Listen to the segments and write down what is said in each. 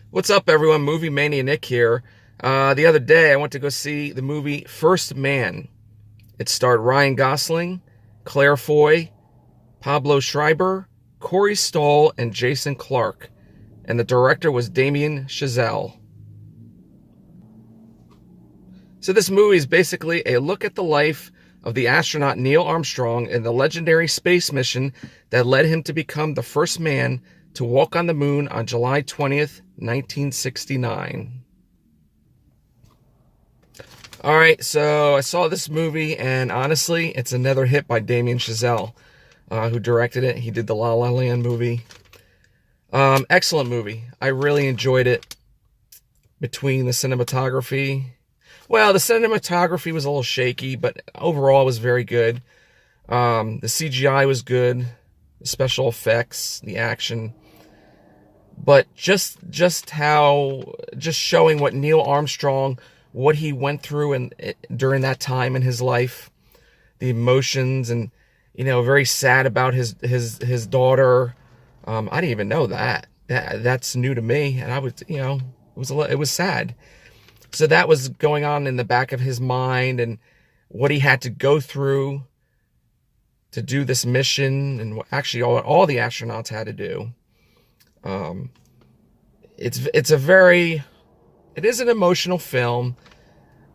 What's up, everyone? Movie Mania Nick here. The other day, I went to go see the movie First Man. It starred Ryan Gosling, Claire Foy, Pablo Schreiber, Corey Stoll, and Jason Clarke. And the director was Damien Chazelle. So this movie is basically a look at the life of the astronaut Neil Armstrong and the legendary space mission that led him to become the first man to walk on the moon on July 20th, 1969. All right, so I saw this movie, and honestly, it's another hit by Damien Chazelle, who directed it. He did the La La Land movie. Excellent movie. I really enjoyed it. Between the cinematography, well, the cinematography was a little shaky, but overall it was very good. The CGI was good, the special effects, the action. But just showing what Neil Armstrong, what he went through during that time in his life, the emotions, and very sad about his daughter. I didn't even know that's new to me, and I was it was sad. So that was going on in the back of his mind, and what he had to go through to do this mission, and actually all the astronauts had to do. It is an emotional film,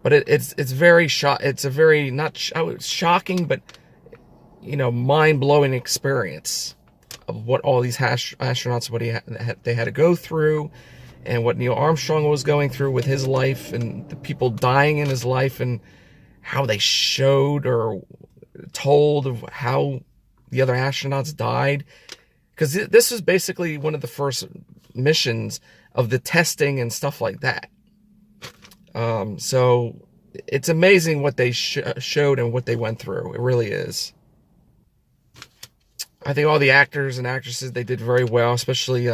but it's a very not shocking, but mind-blowing experience of what all these astronauts they had to go through, and what Neil Armstrong was going through with his life, and the people dying in his life, and how they showed or told of how the other astronauts died. Because this was basically one of the first missions of the testing and stuff like that. So it's amazing what they showed and what they went through. It really is. I think all the actors and actresses, they did very well, especially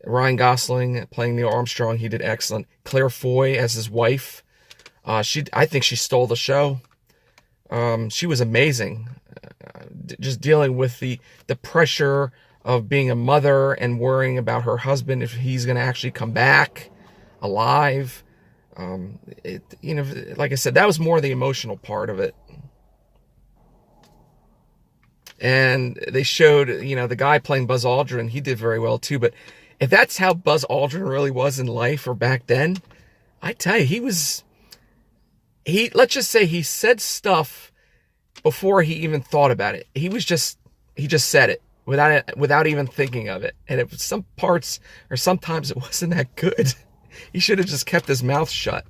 Ryan Gosling playing Neil Armstrong. He did excellent. Claire Foy as his wife. I think she stole the show. She was amazing. Just dealing with the pressure of being a mother and worrying about her husband, if he's going to actually come back alive. Like I said, that was more the emotional part of it. And they showed, the guy playing Buzz Aldrin, he did very well too. But if that's how Buzz Aldrin really was in life or back then, I tell you, let's just say he said stuff before he even thought about it. He just said it without even thinking of it. And some parts, or sometimes it wasn't that good. He should have just kept his mouth shut.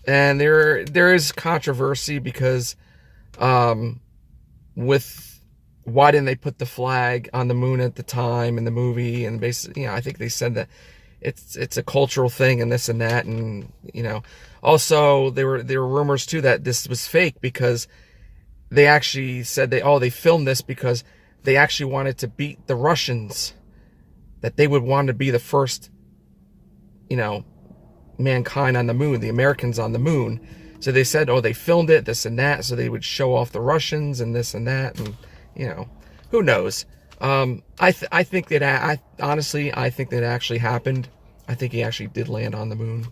And there is controversy because with why didn't they put the flag on the moon at the time in the movie? And basically, I think they said that it's a cultural thing and this and that, and also there were rumors too that this was fake, because they actually said they filmed this because they actually wanted to beat the Russians, that they would want to be the first mankind on the moon, the Americans on the moon. So they said, they filmed it, this and that, so they would show off the Russians and this and that, and who knows. I think that I think that actually happened. I think he actually did land on the moon.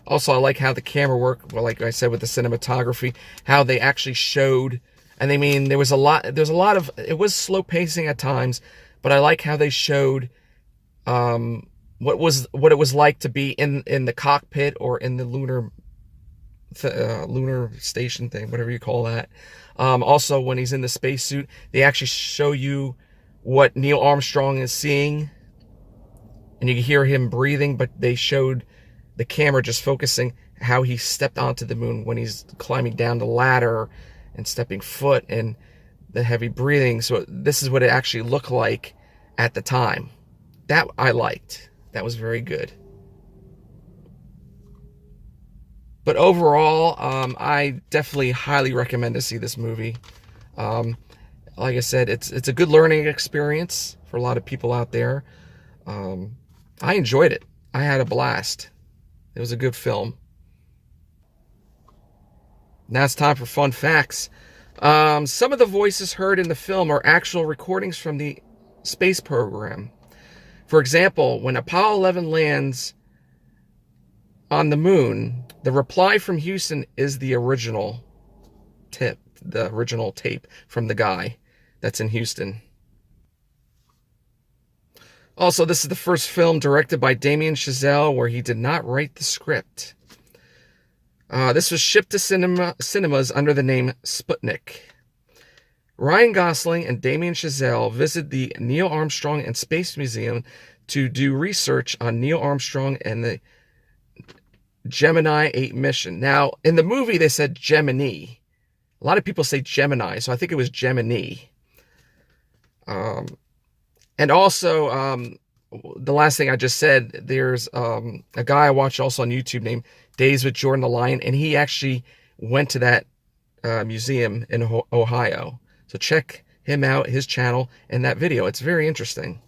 Also, I like how the camera worked. Well, like I said, with the cinematography, how they actually showed, and there was a lot of, it was slow pacing at times, but I like how they showed what it was like to be in the cockpit, or in the lunar station thing, whatever you call that. Also, when he's in the spacesuit, they actually show you what Neil Armstrong is seeing, and you can hear him breathing, but they showed the camera just focusing how he stepped onto the moon when he's climbing down the ladder and stepping foot, and the heavy breathing. So this is what it actually looked like at the time. That I liked. That was very good. But overall, I definitely highly recommend to see this movie. Like I said, it's a good learning experience for a lot of people out there. I enjoyed it. I had a blast. It was a good film. Now it's time for fun facts. Some of the voices heard in the film are actual recordings from the space program. For example, when Apollo 11 lands on the moon, the reply from Houston is the original tape from the guy that's in Houston. Also, this is the first film directed by Damien Chazelle where he did not write the script. This was shipped to cinemas under the name Sputnik. Ryan Gosling and Damien Chazelle visited the Neil Armstrong and Space Museum to do research on Neil Armstrong and the Gemini 8 mission. Now, in the movie, they said Gemini. A lot of people say Gemini, so I think it was Gemini. And also, the last thing I just said, there's a guy I watched also on YouTube named Days with Jordan the Lion, and he actually went to that museum in Ohio. So check him out, his channel, and that video. It's very interesting.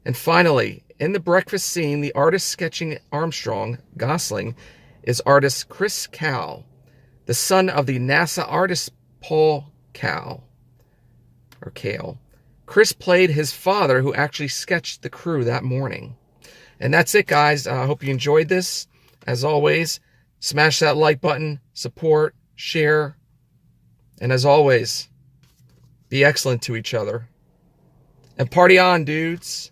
And finally, in the breakfast scene, the artist sketching Armstrong, Gosling, is artist Chris Kal, the son of the NASA artist Paul Kal. Chris played his father, who actually sketched the crew that morning. And that's it, guys. I hope you enjoyed this. As always, smash that like button, support, share, and as always, be excellent to each other. And party on, dudes.